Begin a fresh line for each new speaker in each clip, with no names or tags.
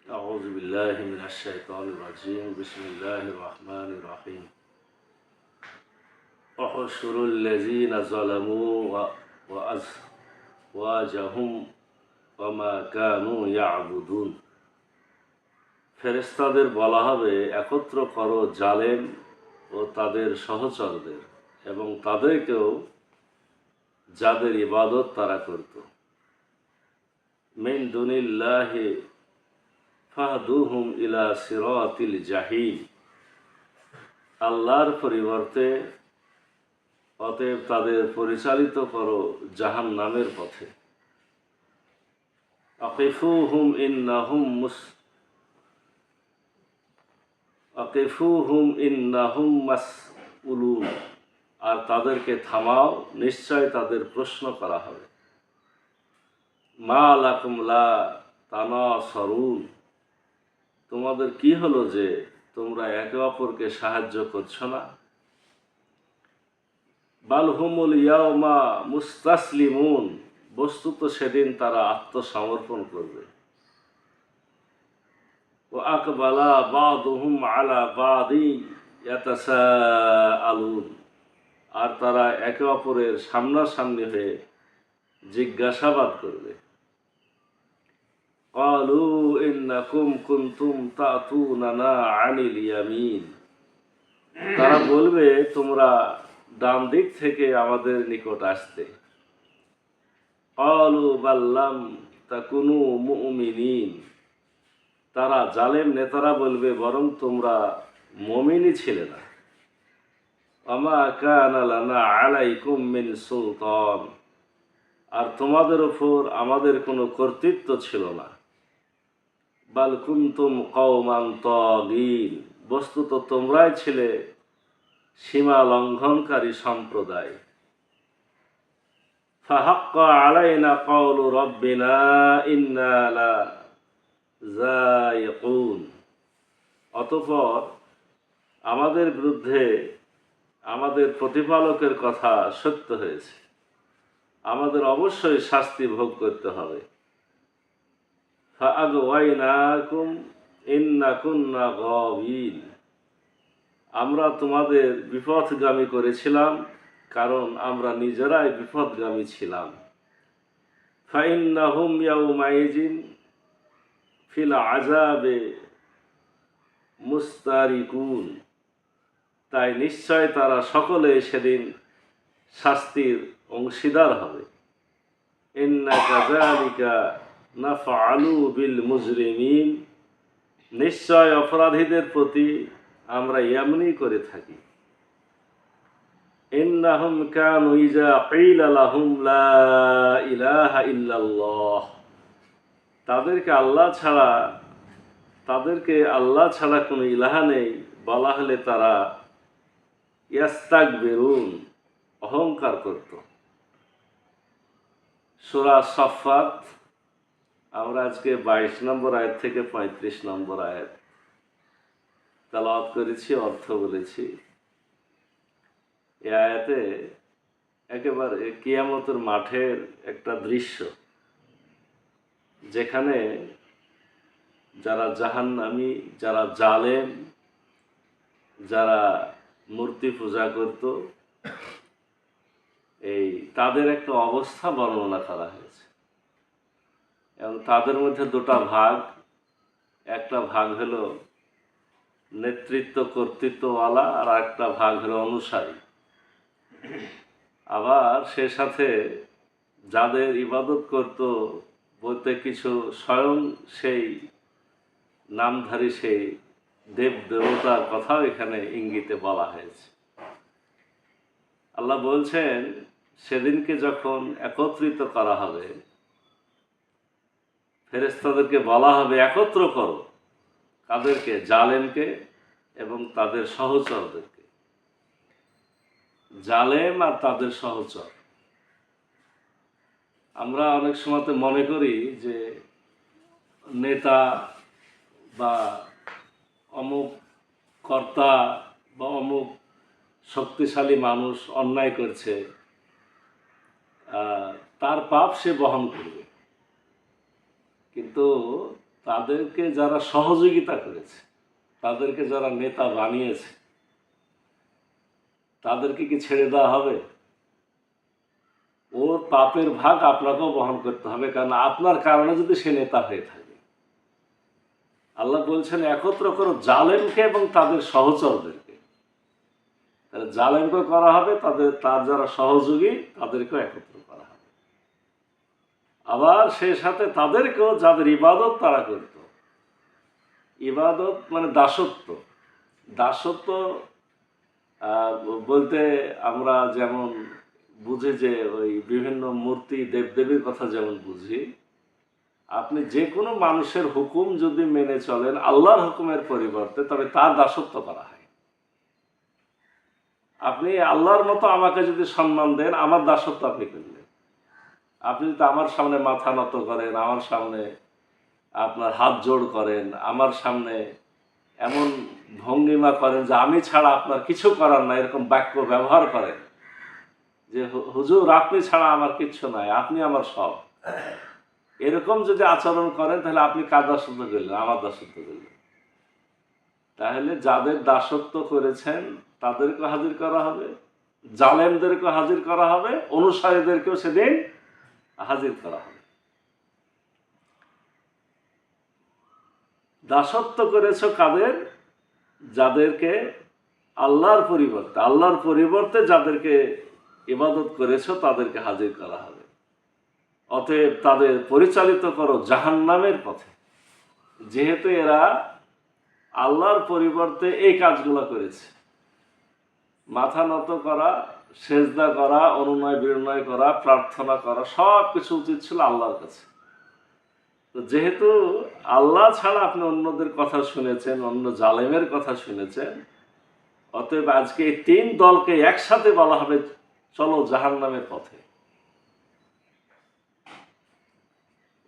أعوذ بالله من الشيطان الرجيم بسم الله الرحمن الرحيم احشروا الذين ظلموا وأزواجهم وما كانوا يعبدون ফেরেশতাদের বলা হবে, একত্র করো জালেম ও তাদের সহচরদের এবং তাদেরকেও যাদের ইবাদত তারা করত। মিন দুনিল্লাহি ফাহদুহুম ইলা সিরাতিল জাহিম, আল্লাহর পরিবর্তে অতএব তাদের পরিচালিত করো জাহান্নামের পথে। আকিফুহুম ইন্নাহুম মাসউলুন, আর তাদেরকে থামাও, নিশ্চয় তাদের প্রশ্ন করা হবে। মা লাকুম লা তানাসারুন, তোমাদের কি হলো যে তোমরা একে অপরকে সাহায্য করছো না। বাল হুমুল ইয়াওমা মুস্তাসলিমুন, বস্তুত সেদিন তারা আত্মসমর্পণ করবে। ওয়া আকবালা বাদুহুম আলা বাদিন ইয়াতাসাআলুন, আর তারা একে অপরের সামনাসামনি হয়ে জিজ্ঞাসাবাদ করবে। ক্বালু ইন্নাকুম কুনতুম তা'তুনানা আনিল ইয়ামিন, তারা বলবে তোমরা ডান দিক থেকে আমাদের নিকট আসতে। ক্বালু বাল লাম তাকুনু মুমিনিন, তারা জালেম নেতারা বলবে বরং তোমরা মুমিনই ছিলে না। ওয়ামা কানা লানা আলাইকুম মিন সুলতান, আর তোমাদের উপর আমাদের কোনো কর্তৃত্ব ছিল না। বাল কুনতুম কওমান তাগীন, বস্তুত তোমরাই ছিলে সীমা লঙ্ঘনকারী সম্প্রদায়। ফাহাক্কা আলাইনা কাওলু রাব্বিনা ইন্না লাযায়িকুন, অতঃপর আমাদের বিরুদ্ধে আমাদের প্রতিপালকের কথা সত্য হয়েছে, আমাদের অবশ্যই শাস্তি ভোগ করতে হবে। ফাআগওয়াইনাকুম ইন্না কুন্না গাওয়িন, আমরা তোমাদের বিপথগামী করেছিলাম কারণ আমরা নিজেরাই বিপথগামী ছিলাম। ফাইন্নাহুম ইয়াউমাইযিন ফিল আযাবে মুস্তারিকুন, তাই নিশ্চয় তারা সকলে সেদিন শাস্তির অংশীদার হবে। ইন্না কাযালিকা নাফআলু বিল মুজরিমিন, নিশ্চয় অপরাধীদের প্রতি আমরা এমনি করে থাকি। ইন্নাহুম কানু ইযা কিলা লাহুম লা ইলাহা ইল্লাল্লাহ, তাদেরকে আল্লাহ ছাড়া কোনো ইলাহা নেই বলা হলে তারা ইয়াস্তাকবিরুন, অহংকার করত। সূরা সাফফাত, আমরা আজকে 22 নম্বর আয়াত থেকে 35 নম্বর আয়াত তেলাওয়াত করেছি, অর্থ বলেছি। এই আয়াতে একেবারে কিয়ামতের মাঠের একটা দৃশ্য, যেখানে যারা জাহান্নামী, যারা জালেম, যারা মূর্তি পূজা করত, তাদের একটা অবস্থা বর্ণনা করা হয়েছে। এবং তাদের মধ্যে দুটা ভাগ, একটা ভাগ হলো নেতৃত্ব কর্তৃত্বওয়ালা, আর একটা ভাগ হলো অনুসারী। আবার সে সাথে যাদের ইবাদত করত বলতে কিছু স্বয়ং সেই নামধারী সেই দেব দেবতার কথাও এখানে ইঙ্গিতে বলা হয়েছে। আল্লাহ বলছেন সেদিনকে যখন একত্রিত করা হবে, ফেরেশতাদেরকে বলা হবে একত্র করো, তাদেরকে, জালেমকে এবং তাদের সহচরদেরকে। জালেম আর তাদের সহচর, আমরা অনেক সময় মনে করি যে নেতা বা অমুক কর্তা বা অমুক শক্তিশালী মানুষ অন্যায় করছে, তার পাপ সে বহন করবে। কিন্তু তাদেরকে যারা সহযোগিতা করেছে, তাদেরকে যারা নেতা বানিয়েছে, তাদেরকে কি ছেড়ে দেওয়া হবে? ওর পাপের ভাগ আপনাকেও বহন করতে হবে, কারণ আপনার কারণে যদি সে নেতা হয়ে থাকে। আল্লাহ বলছেন একত্র করো জালেমকে এবং তাদের সহচরদেরকে। তাহলে জালেমকে করা হবে, তার যারা সহযোগী তাদেরকেও একত্র করা হবে। আবার সেই সাথে তাদেরকেও যাদের ইবাদত তারা করত। ইবাদত মানে দাসত্ব। দাসত্ব বলতে আমরা যেমন বুঝি যে ওই বিভিন্ন মূর্তি দেবদেবীর কথা যেমন বুঝি, আপনি যে কোনো মানুষের হুকুম যদি মেনে চলেন আল্লাহর হুকুমের পরিবর্তে, তবে তার দাসত্ব করা হয়। আপনি আল্লাহর মতো আমাকে যদি সম্মান দেন, আমার দাসত্ব আপনি করলেন। আপনি যদি আমার সামনে মাথা নত করেন, আমার সামনে আপনার হাত জোড় করেন, আমার সামনে এমন ভঙ্গিমা করেন যে আমি ছাড়া আপনার কিছু করার নাই, এরকম বাক্য ব্যবহার করেন যে হুজুর আপনি ছাড়া আমার কিচ্ছু নাই, আপনি আমার সব, এরকম যদি আচরণ করেন, তাহলে আপনি কার দাসত্ব করলেন? আমার দাসত্ব করলেন। তাহলে যাদের দাসত্ব করেছেন তাদেরকে হাজির করা হবে, জালেমদেরকে হাজির করা হবে, অনুসারীদেরকেও সেদিন হাজির করা হবে। দাসত্ব করেছ কাদের? যাদেরকে আল্লাহর পরিবর্তে যাদেরকে ইবাদত করেছ তাদেরকে হাজির করা হবে। অতএব তাদের পরিচালিত করো জাহান্নামের পথে। যেহেতু এরা আল্লাহর পরিবর্তে এই কাজগুলো করেছে, মাথা নত করা, সেজদা করা, অনুনয় বিনয় করা, প্রার্থনা করা, সব কিছু উচিত ছিল আল্লাহর কাছে। তো যেহেতু আল্লাহ ছাড়া আপনি অন্যদের কথা শুনেছেন, অন্য জালেমের কথা শুনেছেন, অতএব আজকে এই তিন দলকে একসাথে বলা হবে চলো জাহান্নামের পথে।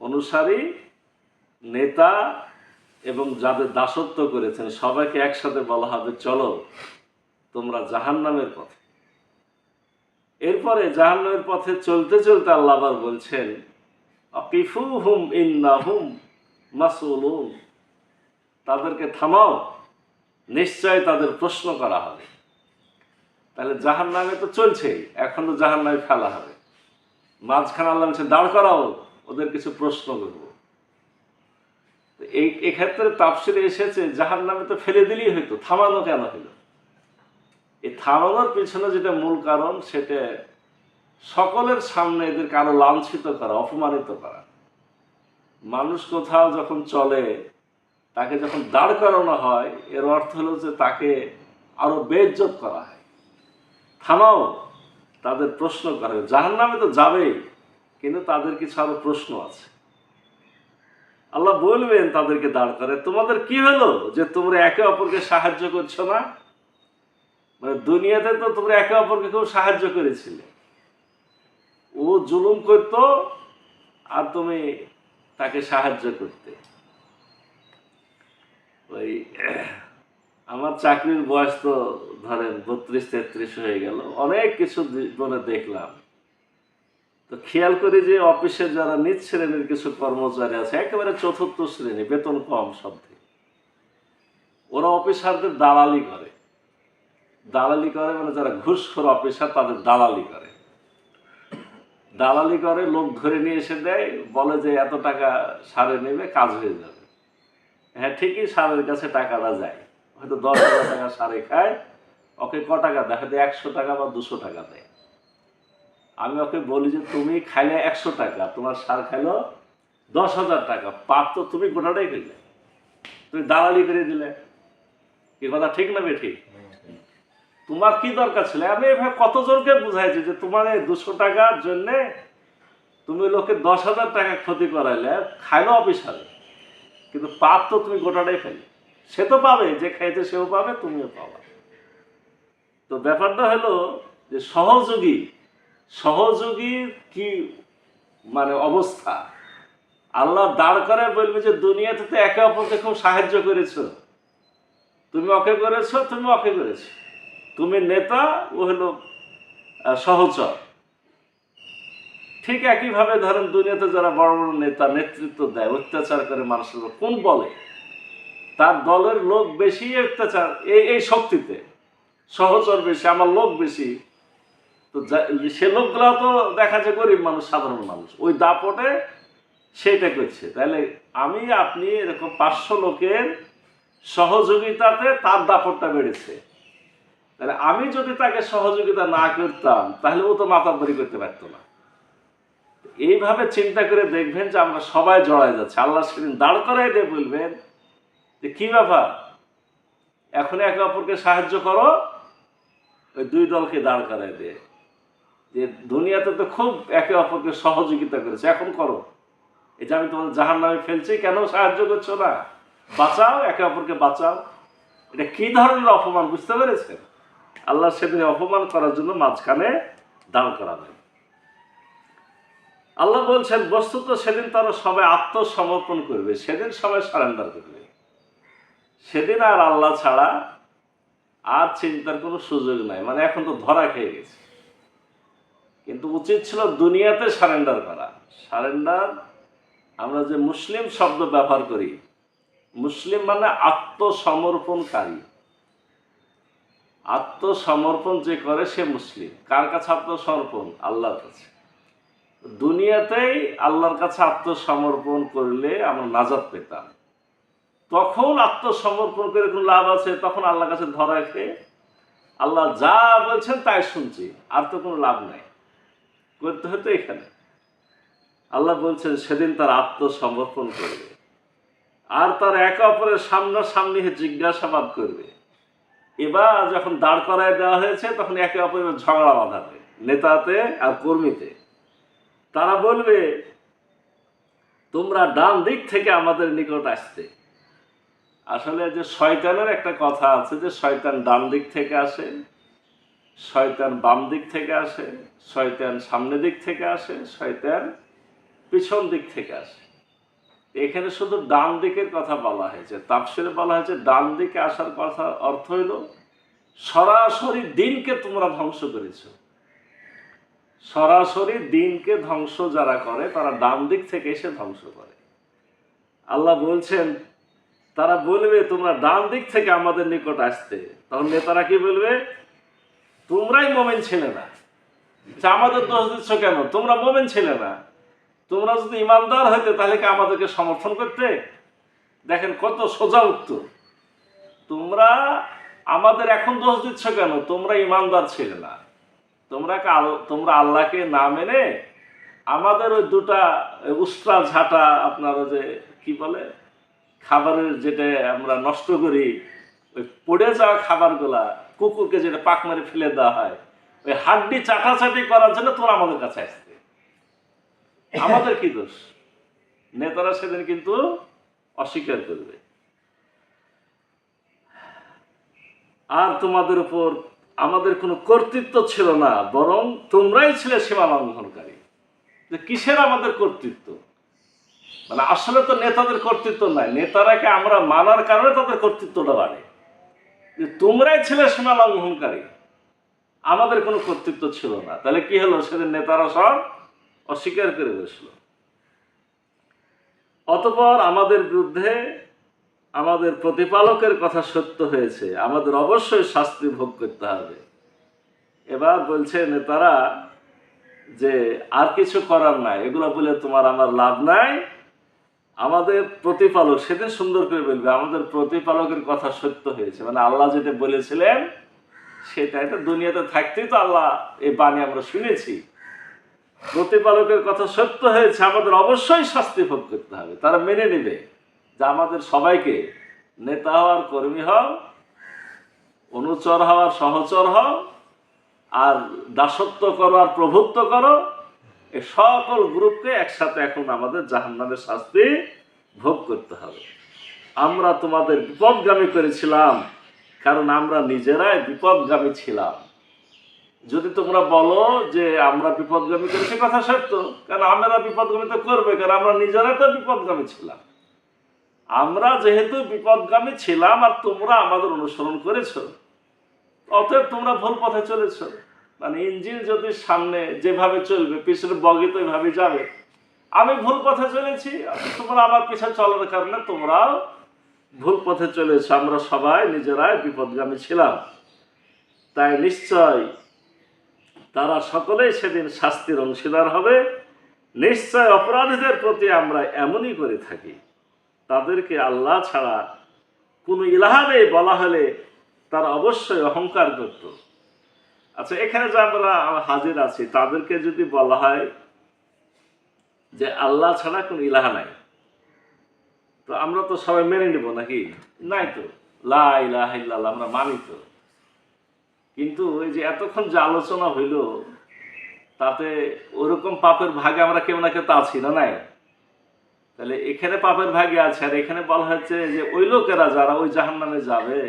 অনুসারী, নেতা এবং যাদের দাসত্ব করেছেন সবাইকে একসাথে বলা হবে চলো তোমরা জাহান্নামের পথে। এরপরে জাহান্নামের পথে চলতে চলতে আল্লাহ আবার বলছেন আকিফুহুম ইন্নাহুম মাসউলুন, তাদেরকে থামাও, নিশ্চয় তাদের প্রশ্ন করা হবে। তাহলে জাহান্নামে তো চলছেই, এখন তো জাহান্নামে ফেলা হবে। মাঝখানে আল্লাহ বলছে দাঁড় করাও, ওদের কিছু প্রশ্ন করবো। এই ক্ষেত্রে তাফসিরে এসেছে জাহান্নামে তো ফেলে দিলেই হইতো, থামানো কেন হলো? এই থামানোর পিছনে যেটা মূল কারণ, সেটা সকলের সামনে এদেরকে আরো লাঞ্ছিত করা, অপমানিত করা। মানুষ কোথাও যখন চলে, তাকে যখন দাঁড় করানো হয়, এর অর্থ হলো যে তাকে আরো বেইজ্জত করা হয়। থামাও, তাদের প্রশ্ন করা হবে। জাহান্নামে তো যাবেই, কিন্তু তাদের কিছু আরো প্রশ্ন আছে। আল্লাহ বলবেন তাদেরকে দাঁড় করে, তোমাদের কি হলো যে তোমরা একে অপরকে সাহায্য করছো না? মানে দুনিয়াতে তো তোমরা একে অপরকে খুব সাহায্য করেছিলে। ও জুলুম করত আর তুমি তাকে সাহায্য করতে। ওই আমার চাকরির বয়স তো ধরেন 32-33 হয়ে গেল, অনেক কিছু জীবনে দেখলাম। তো খেয়াল করি যে অফিসে যারা নিজ শ্রেণীর কিছু কর্মচারী আছে, একেবারে চতুর্থ শ্রেণী, বেতন কম সব থেকে, ওরা অফিসারদের দালালি করে। দালালি করে মানে যারা ঘুষখোর অফিসার তাদের দালালি করে। দালালি করে, লোক ধরে নিয়ে এসে দেয়, বলে যে এত টাকা সারে নেবে, কাজ হয়ে যাবে। হ্যাঁ ঠিকই, সারের কাছে টাকাটা যায়, হয়তো 10,000 টাকা সারে খায়, ওকে ক টাকা দেয়? হয়তো 100 টাকা বা 200 টাকা দেয়। আমি ওকে বলি যে তুমি খাইলে 100 টাকা, তোমার সার খাইলো 10,000 টাকা, পাপ তো তুমি গোটাটাই খেলে, তুমি দালালি করে দিলে। কি কথা ঠিক না বেঠিক? তোমার কি দরকার ছিল? আমি এভাবে কতজনকে বুঝাইছি যে তোমার এই 200 টাকার জন্যে তুমি লোকে 10,000 টাকা ক্ষতি করাইলে, খাইলো অফিসারে, কিন্তু পাপ তো তুমি গোটাটাই ফেলে। সে তো পাবে, যে খাইছে সেও পাবে, তুমিও পাবা। তো ব্যাপারটা হলো যে সহযোগীর কি মানে অবস্থা। আল্লাহ দাঁড় করে বলবে যে দুনিয়াতে তো একে অপরকে খুব সাহায্য করেছো, তুমি ওকে করেছো, তুমি ওকে করেছো, তুমি নেতা, ও হলো সহচর। ঠিক একইভাবে ধরেন দুনিয়াতে যারা বড় বড় নেতা নেতৃত্ব দেয়, অত্যাচার করে মানুষের উপর, কোন বলে? তার দলের লোক বেশি অত্যাচার, এই শক্তিতে সহচর বেশি, আমার লোক বেশি। তো সে লোকগুলাও তো দেখা যায় গরিব মানুষ, সাধারণ মানুষ, ওই দাপটে সেইটা করছে। তাহলে আমি আপনি এরকম 500 লোকের সহযোগিতাতে তার দাপটটা বেড়েছে। তাহলে আমি যদি তাকে সহযোগিতা না করতাম তাহলে ও তো মাতাব্বরি করতে পারতো না। এইভাবে চিন্তা করে দেখবেন যে আমরা সবাই জড়ায় যাচ্ছে। আল্লাহ সেদিন দাঁড় করাই দিয়ে বলবেন যে কি ব্যাপার, এখন একে অপরকে সাহায্য করো। ওই দুই দলকে দাঁড় করাই দিয়ে যে দুনিয়াতে তো খুব একে অপরকে সহযোগিতা করেছে, এখন করো। এই যে আমি তোমাদের জাহান্নামে ফেলছি, কেন সাহায্য করছো না? বাঁচাও, একে অপরকে বাঁচাও। এটা কি ধরনের অপমান, বুঝতে পেরেছেন? আল্লাহ সেদিন অপমান করার জন্য মাঝখানে দাঁড় করাবেন। আল্লাহ বলছেন বস্তুত সেদিন তারা সবাই আত্মসমর্পণ করবে, সেদিন সবাই সারেন্ডার করবে। সেদিন আর আল্লাহ ছাড়া আর চিন্তার কোনো সুযোগ নাই। মানে এখন তো ধরা খেয়ে গেছে, কিন্তু উচিত ছিল দুনিয়াতে সারেন্ডার করা। সারেন্ডার, আমরা যে মুসলিম শব্দ ব্যবহার করি, মুসলিম মানে আত্মসমর্পণকারী। আত্মসমর্পণ যে করে সে মুসলিম। কার কাছে আত্মসমর্পণ? আল্লাহর কাছে। দুনিয়াতেই আল্লাহর কাছে আত্মসমর্পণ করলে আমরা নাজাত পেতাম। তখন আত্মসমর্পণ করে কোনো লাভ আছে? তখন আল্লাহর কাছে ধরা খেয়ে আল্লাহ যা বলছেন তাই শুনছি, আর তো কোনো লাভ নাই। করতে হতো এখানে। আল্লাহ বলছেন সেদিন তার আত্মসমর্পণ করবে, আর তার একে অপরের সামনাসামনি জিজ্ঞাসাবাদ করবে। এবার যখন দাঁড় করায় দেওয়া হয়েছে তখন একে অপরের ঝগড়া বাঁধাবে, নেতাতে আর কর্মীতে। তারা বলবে তোমরা ডান দিক থেকে আমাদের নিকট আসতে। আসলে যে শয়তানের একটা কথা আছে যে শয়তান ডান দিক থেকে আসে, শয়তান বাম দিক থেকে আসে, শয়তান সামনে দিক থেকে আসে, শয়তান পিছন দিক থেকে আসে। এখানে শুধু ডান দিকের কথা বলা হয়েছে। তাফসীরে বলা হয়েছে ডান দিকে আসার কথা অর্থ হইল সরাসরি দিনকে তোমরা ধ্বংস করেছ। সরাসরি দিনকে ধ্বংস যারা করে তারা ডান দিক থেকে এসে ধ্বংস করে। আল্লাহ বলছেন তারা বলবে তোমরা ডান দিক থেকে আমাদের নিকট আসতে। তখন নেতারা কি বলবে? তোমরাই মোমেন ছিলে না, আমাদের দোষ দিচ্ছ কেন? তোমরা মোমেন ছিলে না। তোমরা যদি ইমানদার হইতে তাহলে কি আমাদেরকে সমর্থন করতে? দেখেন কত সোজা উত্তর। তোমরা আমাদের এখন দোষ দিচ্ছ কেন? তোমরা ইমানদার ছিলে না। তোমরা আল্লাহকে না মেনে আমাদের ওই দুটা উস্ত্রা ঝাঁটা, আপনার যে কি বলে খাবারের যেটা আমরা নষ্ট করি, ওই পড়ে যাওয়া খাবারগুলা কুকুরকে যেটা পাক মারে ফেলে দেওয়া হয়, ওই হাড্ডি চাটাচাটি করার জন্য তোমরা আমাদের কাছে আসতে। আমাদের কি দোষ? নেতারা সেদিন কিন্তু অস্বীকার করবে। আর তোমাদের উপর আমাদের কোনো কর্তৃত্ব ছিল না, বরং তোমরাই ছিলে সীমা লঙ্ঘনকারী। যে কিসের আমাদের কর্তৃত্ব? মানে আসলে তো নেতাদের কর্তৃত্ব নাই, নেতারাকে আমরা মানার কারণে তাদের কর্তৃত্বটা বাড়ে। যে তোমরাই ছিলে সীমা লঙ্ঘনকারী, আমাদের কোনো কর্তৃত্ব ছিল না। তাহলে কি হলো? সেদিন নেতারা সব অস্বীকার করে বসলো। অতঃপর আমাদের বিরুদ্ধে আমাদের প্রতিপালকের কথা সত্য হয়েছে, আমাদের অবশ্যই শাস্তি ভোগ করতে হবে। এবার বলছে নেতারা যে আর কিছু করার নাই, এগুলো বলে তোমার আমার লাভ নাই। আমাদের প্রতিপালক সেদিন সুন্দর করে বলবে আমাদের প্রতিপালকের কথা সত্য হয়েছে। মানে আল্লাহ যেটা বলেছিলেন সেটা, এটা দুনিয়াতে থাকতেই তো আল্লাহ এই বাণী আমরা শুনেছি। প্রতিপালকের কথা সত্য হয়েছে, আমাদের অবশ্যই শাস্তি ভোগ করতে হবে। তারা মেনে নেবে যে আমাদের সবাইকে নেতা হওয়ার কর্মী হও, অনুচর হওয়ার সহচর হও, আর দাসত্ব করো আর প্রভুত্ব করো, এই সকল গ্রুপকে একসাথে এখন আমাদের জাহান্নামের শাস্তি ভোগ করতে হবে। আমরা তোমাদের বিপদগামী করেছিলাম কারণ আমরা নিজেরাই বিপদগামী ছিলাম। যদি তোমরা বলো যে আমরা বিপদগামী করেছি, কথা সত্য, কারণ আমরা বিপদগামী তো করবে, কারণ আমরা নিজেরাই তো বিপদগামী ছিলাম। আমরা যেহেতু বিপদগামী ছিলাম আর তোমরা আমাদের অনুসরণ করেছ, অতএব তোমরা ভুল পথে চলেছ। মানে ইঞ্জিন যদি সামনে যেভাবে চলবে পিছনে বগি তো ওইভাবে যাবে। আমি ভুল পথে চলেছি, তোমরা আমার পিছনে চলার কারণে তোমরাও ভুল পথে চলেছ। আমরা সবাই নিজেরাই বিপদগামী ছিলাম। তাই নিশ্চয় তারা সকলেই সেদিন শাস্তির অংশীদার হবে। নিশ্চয় অপরাধীদের প্রতি আমরা এমনই করে থাকি, তাদেরকে আল্লাহ ছাড়া কোনো ইলাহা নেই বলা হলে তারা অবশ্যই অহংকার করত। আচ্ছা, এখানে যে আমরা হাজির আছি তাদেরকে যদি বলা হয় যে আল্লাহ ছাড়া কোনো ইলাহা নাই, তো আমরা তো সবাই মেনে নেব নাকি? নাই তো, লা ইলাহা ইল্লাল্লাহ আমরা মানি তো। কিন্তু এই যে এতক্ষণ যে আলোচনা হইল তাতে ওরকম পাপের ভাগে আমরা কেউ না কেউ তো আছি না? নাই। তাহলে এখানে পাপের ভাগে আছে, আর এখানে বলা হচ্ছে যে ওই লোকেরা যারা ওই জাহান্নামে যাবে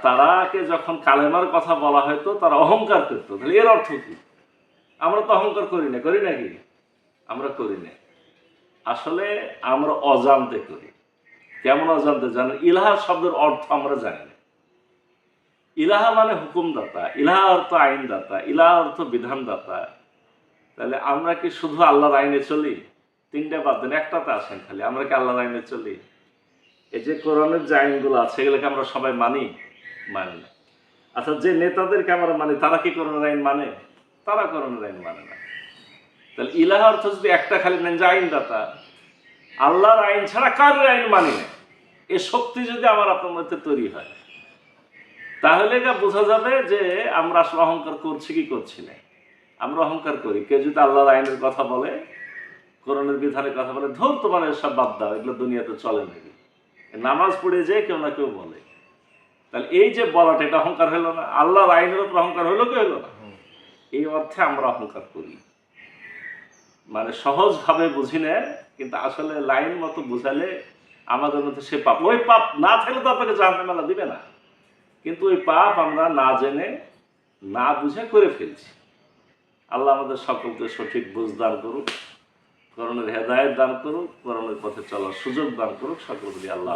তারাকে যখন কালেমার কথা বলা হয়তো তারা অহংকার করতো। তাহলে এর অর্থ কি? আমরা তো অহংকার করি না, করি নাকি? আমরা করি না, আসলে আমরা অজান্তে করি। কেমন অজান্তে জানেন? ইলাহা শব্দের অর্থ আমরা জানি না। ইলাহা মানে হুকুমদাতা, ইলাহা অর্থ আইনদাতা, ইলাহা অর্থ বিধানদাতা। তাহলে আমরা কি শুধু আল্লাহর আইনে চলি? তিনটা বাদ দেন, একটাতে আসেন খালি, আমরা কি আল্লাহর আইনে চলি? এই যে কোরআনের যে আইনগুলো আছে এগুলোকে আমরা সবাই মানি? মানি না। আচ্ছা, যে নেতাদেরকে আমরা মানি তারা কি কোরআনের আইন মানে? তারা কোরআনের আইন মানে না। তাহলে ইলাহা অর্থ যদি একটা খালি নেন যে আইনদাতা, আল্লাহর আইন ছাড়া কারোর আইন মানি না, এ শক্তি যদি আমার আপনার মধ্যে তৈরি হয় তাহলে বোঝা যাবে যে আমরা আসলে অহংকার করছি কি করছি না। আমরা অহংকার করি। কেউ যদি আল্লাহর আইনের কথা বলে, কোরআনের বিধানের কথা বলে, ধর তোমার এসব বাদ দাও, এগুলো দুনিয়াতে চলে নাকি? নামাজ পড়ে যে কেউ না কেউ বলে, তাহলে এই যে বলাটা এটা অহংকার হলো না? আল্লাহর আইনের উপর অহংকার হলো কি হলো না? এই অর্থে আমরা অহংকার করি। মানে সহজভাবে বুঝি না, কিন্তু আসলে লাইন মতো বুঝালে আমাদের মধ্যে সে পাপ, ওই পাপ না থাকলে তো আপনাকে জাহান্নামে দিবে না, কিন্তু ওই পাপ আমরা না জেনে না বুঝে করে ফেলছি। আল্লাহ আমাদের সকলকে সঠিক বুঝ দান করুক, কোরআনের হেদায়েত দান করুক, কোরআনের পথে চলার সুযোগ দান করুক। সকলকে আল্লাহ।